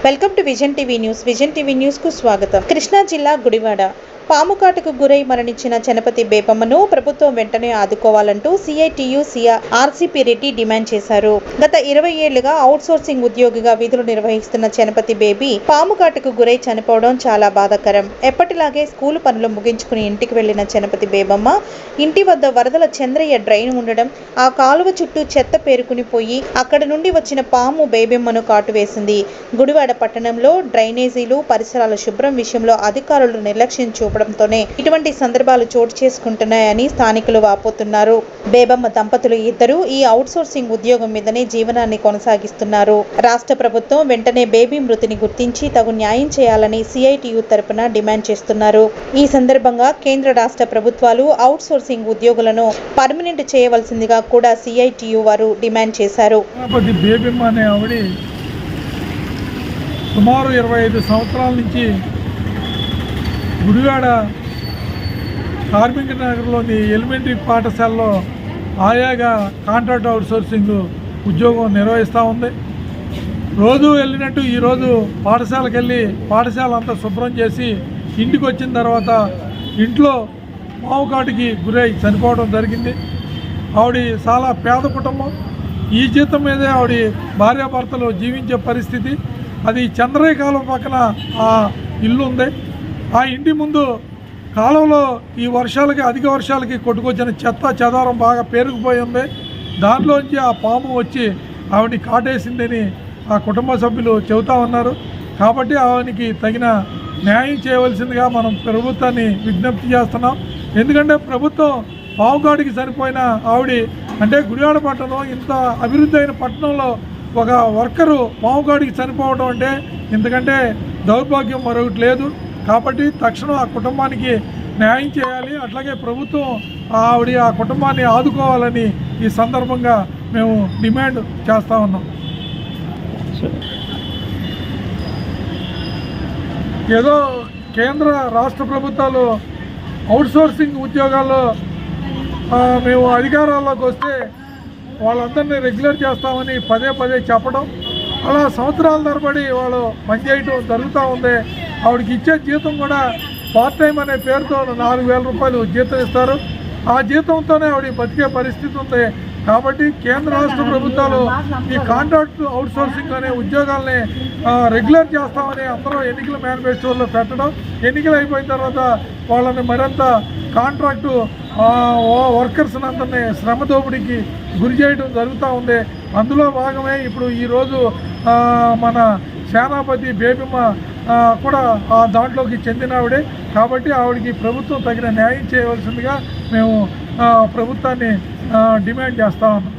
Welcome to vision TV news. Vision TV news కు స్వాగతం. కృష్ణా జిల్లా గుడివాడ పాము కాటుకు గురై మరణించిన చనపతి బేబమ్మను ప్రభుత్వం వెంటనే ఆదుకోవాలంటూ సిఐటియు ఆర్సిపి రెడ్డి డిమాండ్ చేశారు. గత 20 ఏళ్లుగా అవుట్ సోర్సింగ్ ఉద్యోగిగా విధులు నిర్వహిస్తున్న చనపతి బేబీ పాము కాటుకు గురై చనిపోవడం చాలా బాధాకరం. ఎప్పటిలాగే స్కూలు పనులు ముగించుకుని ఇంటికి వెళ్లిన చనపతి బేబమ్మ ఇంటి వద్ద వరదల చంద్రయ్య డ్రైన్ ఉండడం, ఆ కాలువ చుట్టూ చెత్త పేరుకుని పోయి అక్కడి నుండి వచ్చిన పాము బేబమ్మను కాటు వేసింది. గుడివాడ పట్టణంలో డ్రైనేజీలు, పరిసరాల శుభ్రం విషయంలో అధికారులు నిర్లక్ష్యం చూపడంతోనే ఇటువంటి సందర్భాలు చోటు చేసుకుంటున్నాయని స్థానికులు వాపోతున్నారు. బేబమ్మ దంపతులు ఇద్దరు ఈ అవుట్ సోర్సింగ్ ఉద్యోగం మీదనే జీవనాన్ని కొనసాగిస్తున్నారు. రాష్ట్ర ప్రభుత్వం వెంటనే బేబీ మృతిని గుర్తించి తగు న్యాయం చేయాలని సిఐటియు తరపున డిమాండ్ చేస్తున్నారు. ఈ సందర్భంగా కేంద్ర రాష్ట్ర ప్రభుత్వాలు అవుట్ సోర్సింగ్ ఉద్యోగులను పర్మనెంట్ చేయవలసిందిగా కూడా సిఐటియు వారు డిమాండ్ చేశారు. సుమారు 25 సంవత్సరాల నుంచి గుడివాడ కార్మిక నగర్లోని ఎలిమెంటరీ పాఠశాలలో ఆయాగా కాంట్రాక్ట్ అవుట్ సోర్సింగ్ ఉద్యోగం నిర్వహిస్తూ ఉంది. రోజు వెళ్ళినట్టు ఈరోజు పాఠశాలకు వెళ్ళి పాఠశాల అంతా శుభ్రం చేసి ఇంటికి వచ్చిన తర్వాత ఇంట్లో పావుకాటికి గురై చనిపోవడం జరిగింది. ఆవిడ చాలా పేద కుటుంబం. ఈ జీతం మీదే ఆవిడ భార్యాభర్తలు జీవించే పరిస్థితి. అది చంద్రయ్య కాలువ పక్కన ఆ ఇల్లు ఉంది. ఆ ఇంటి ముందు కాలువలో ఈ వర్షాలకి, అధిక వర్షాలకి కొట్టుకొచ్చిన చెత్త చెదారం బాగా పేరుకుపోయి ఉంది. దాంట్లోంచి ఆ పాము వచ్చి ఆవిడని కాటేసిందని ఆ కుటుంబ సభ్యులు చెబుతూ ఉన్నారు. కాబట్టి ఆవిడకి తగిన న్యాయం చేయవలసిందిగా మనం ప్రభుత్వాన్ని విజ్ఞప్తి చేస్తున్నాం. ఎందుకంటే ప్రభుత్వం పావుకాడికి చనిపోయిన ఆవిడ అంటే గుడివాడ పట్టణం ఇంత అభివృద్ధి అయిన పట్టణంలో ఒక వర్కరు పావుకాడికి చనిపోవడం అంటే ఇంతకంటే దౌర్భాగ్యం మరొకటి లేదు. కాబట్టి తక్షణం ఆ కుటుంబానికి న్యాయం చేయాలి. అట్లాగే ప్రభుత్వం ఆవిడ ఆ కుటుంబాన్ని ఆదుకోవాలని ఈ సందర్భంగా మేము డిమాండ్ చేస్తూ ఉన్నాం. ఏదో కేంద్ర రాష్ట్ర ప్రభుత్వాలు అవుట్సోర్సింగ్ ఉద్యోగాల్లో మేము అధికారాల్లోకి వస్తే వాళ్ళందరినీ రెగ్యులర్ చేస్తామని పదే పదే చెప్పడం, అలా సంవత్సరాల తరబడి వాళ్ళు పనిచేయటం జరుగుతూ ఉంది. ఆవిడకి ఇచ్చే జీతం కూడా పార్ట్ టైం అనే పేరుతో 4,000 రూపాయలు జీతం ఇస్తారు. ఆ జీతంతోనే ఆవిడ బతికే పరిస్థితి ఉంది. కాబట్టి కేంద్ర రాష్ట్ర ప్రభుత్వాలు ఈ కాంట్రాక్ట్ అవుట్ సోర్సింగ్ అనే ఉద్యోగాల్ని రెగ్యులర్ చేస్తామని అందరూ ఎన్నికల మేనిఫెస్టోలో పెట్టడం, ఎన్నికలు అయిపోయిన తర్వాత వాళ్ళని మరింత కాంట్రాక్టు వర్కర్స్ని అందరినీ శ్రమ దోపిడీకి గురి చేయడం జరుగుతూ ఉంది. అందులో భాగమే ఇప్పుడు ఈరోజు మన సేనాపతి బేబమ్మ కూడా దాంట్లోకి చెందిన ఆవిడే. కాబట్టి ఆవిడకి ప్రభుత్వం తగిన న్యాయం చేయవలసిందిగా మేము ప్రభుత్వాన్ని డిమాండ్ చేస్తా ఉన్నాం.